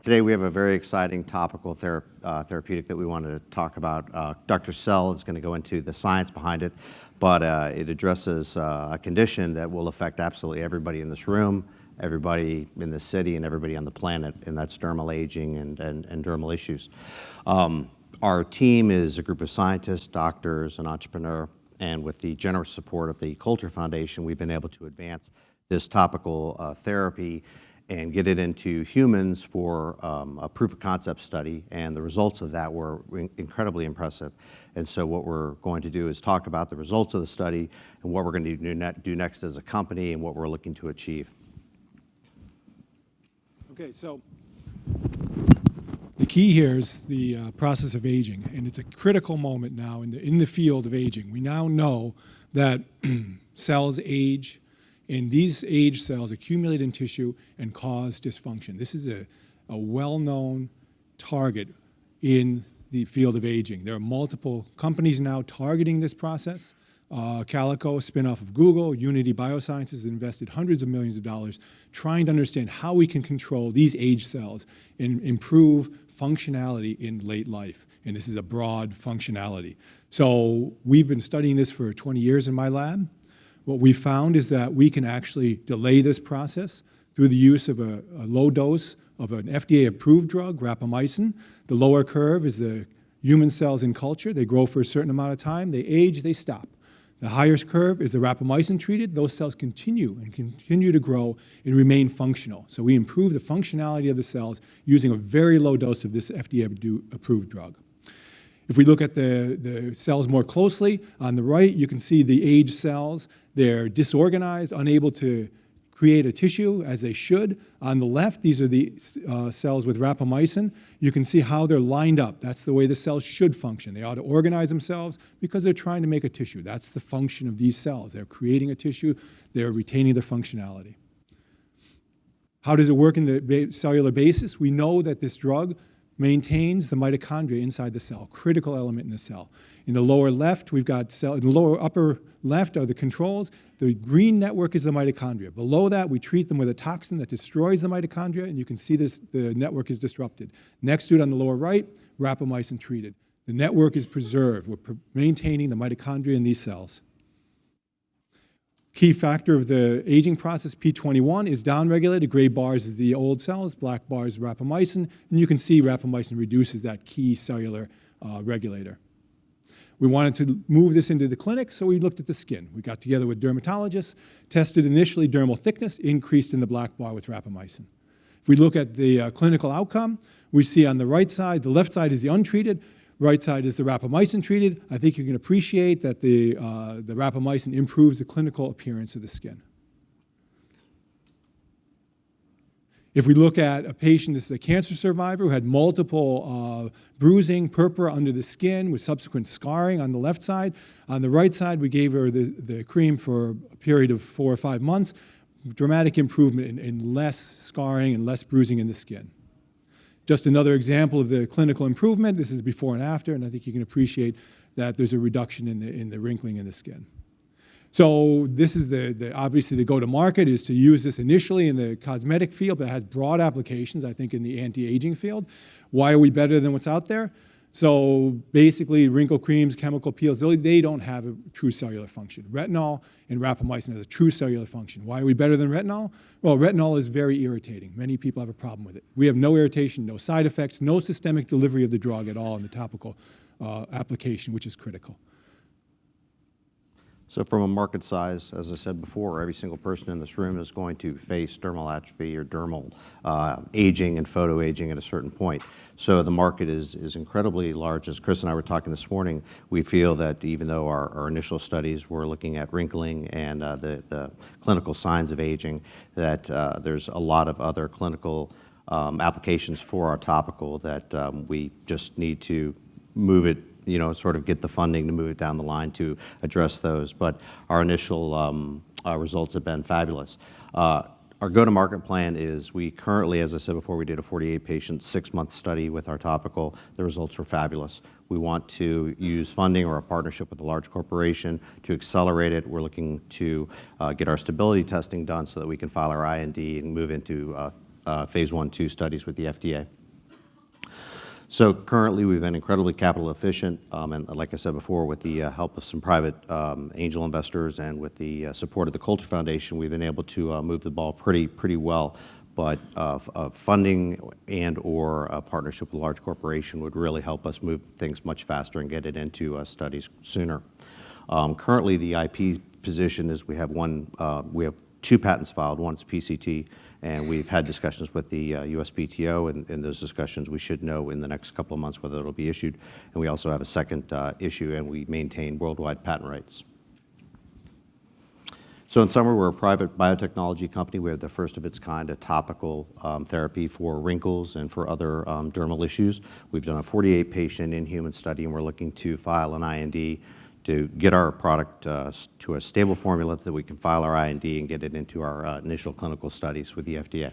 Today we have a very exciting topical therapeutic that we wanted to talk about. Dr. Sell is going to go into the science behind it, but it addresses a condition that will affect absolutely everybody in this room, everybody in the city, and everybody on the planet, and that's dermal aging and dermal issues. Our team is a group of scientists, doctors, and entrepreneurs, and with the generous support of the Coulter Foundation, we've been able to advance this topical therapy and get it into humans for a proof of concept study, and the results of that were incredibly impressive. And so what we're going to do is talk about the results of the study and what we're going to do next as a company and what we're looking to achieve. Okay, so the key here is the process of aging, and it's a critical moment now in the field of aging. We now know that cells age, and these aged cells accumulate in tissue and cause dysfunction. This is a well-known target in the field of aging. There are multiple companies now targeting this process. Calico, a spinoff of Google, Unity Biosciences invested hundreds of millions of dollars trying to understand how we can control these aged cells and improve functionality in late life. And this is a broad functionality. So we've been studying this for 20 years in my lab. What we found is that we can actually delay this process through the use of a low dose of an FDA-approved drug, rapamycin. The lower curve is the human cells in culture. They grow for a certain amount of time. They age, they stop. The higher curve is the rapamycin treated. Those cells continue to grow and remain functional. So we improve the functionality of the cells using a very low dose of this FDA-approved drug. If we look at the cells more closely, on the right, you can see the aged cells. They're disorganized, unable to create a tissue as they should. On the left, these are the cells with rapamycin. You can see how they're lined up. That's the way the cells should function. They ought to organize themselves because they're trying to make a tissue. That's the function of these cells. They're creating a tissue. They're retaining their functionality. How does it work in the cellular basis? We know that this drug maintains the mitochondria inside the cell, critical element in the cell. In the lower left, we've got in the lower upper left are the controls. The green network is the mitochondria. Below that, we treat them with a toxin that destroys the mitochondria, and you can see the network is disrupted. Next to it on the lower right, rapamycin treated. The network is preserved. We're maintaining the mitochondria in these cells. Key factor of the aging process, P21, is downregulated. Gray bars is the old cells, black bars rapamycin, and you can see rapamycin reduces that key cellular regulator. We wanted to move this into the clinic, so we looked at the skin. We got together with dermatologists, tested initially dermal thickness, increased in the black bar with rapamycin. If we look at the clinical outcome, we see on the right side, the left side is the untreated, right side is the rapamycin treated. I think you can appreciate that the rapamycin improves the clinical appearance of the skin. If we look at a patient, this is a cancer survivor who had multiple bruising, purpura under the skin with subsequent scarring on the left side. On the right side, we gave her the cream for a period of 4 or 5 months. Dramatic improvement in less scarring and less bruising in the skin. Just another example of the clinical improvement. This is before and after, and I think you can appreciate that there's a reduction in the wrinkling in the skin. So this is obviously the go-to-market is to use this initially in the cosmetic field, but it has broad applications, I think, in the anti-aging field. Why are we better than what's out there? So basically, wrinkle creams, chemical peels, they don't have a true cellular function. Retinol and rapamycin has a true cellular function. Why are we better than retinol? Well, retinol is very irritating. Many people have a problem with it. We have no irritation, no side effects, no systemic delivery of the drug at all in the topical application, which is critical. So from a market size, as I said before, every single person in this room is going to face dermal atrophy or dermal aging and photoaging at a certain point. So the market is incredibly large. As Chris and I were talking this morning, we feel that even though our initial studies were looking at wrinkling and the clinical signs of aging, that there's a lot of other clinical applications for our topical that we just need to move it, sort of get the funding to move it down the line to address those. But our initial results have been fabulous. Our go-to-market plan is we currently, as I said before, we did a 48-patient, 6-month study with our topical. The results were fabulous. We want to use funding or a partnership with a large corporation to accelerate it. We're looking to get our stability testing done so that we can file our IND and move into phase 1/2 studies with the FDA. So currently, we've been incredibly capital efficient, and like I said before, with the help of some private angel investors and with the support of the Coulter Foundation, we've been able to move the ball pretty well. But funding and/or a partnership with a large corporation would really help us move things much faster and get it into studies sooner. Currently, the IP position is we have two patents filed. One's PCT, and we've had discussions with the USPTO, and in those discussions, we should know in the next couple of months whether it'll be issued. And we also have a second issue, and we maintain worldwide patent rights. So in summary, we're a private biotechnology company. We have the first of its kind, a topical therapy for wrinkles and for other dermal issues. We've done a 48-patient in-human study, and we're looking to file an IND to get our product to a stable formula that we can file our IND and get it into our initial clinical studies with the FDA.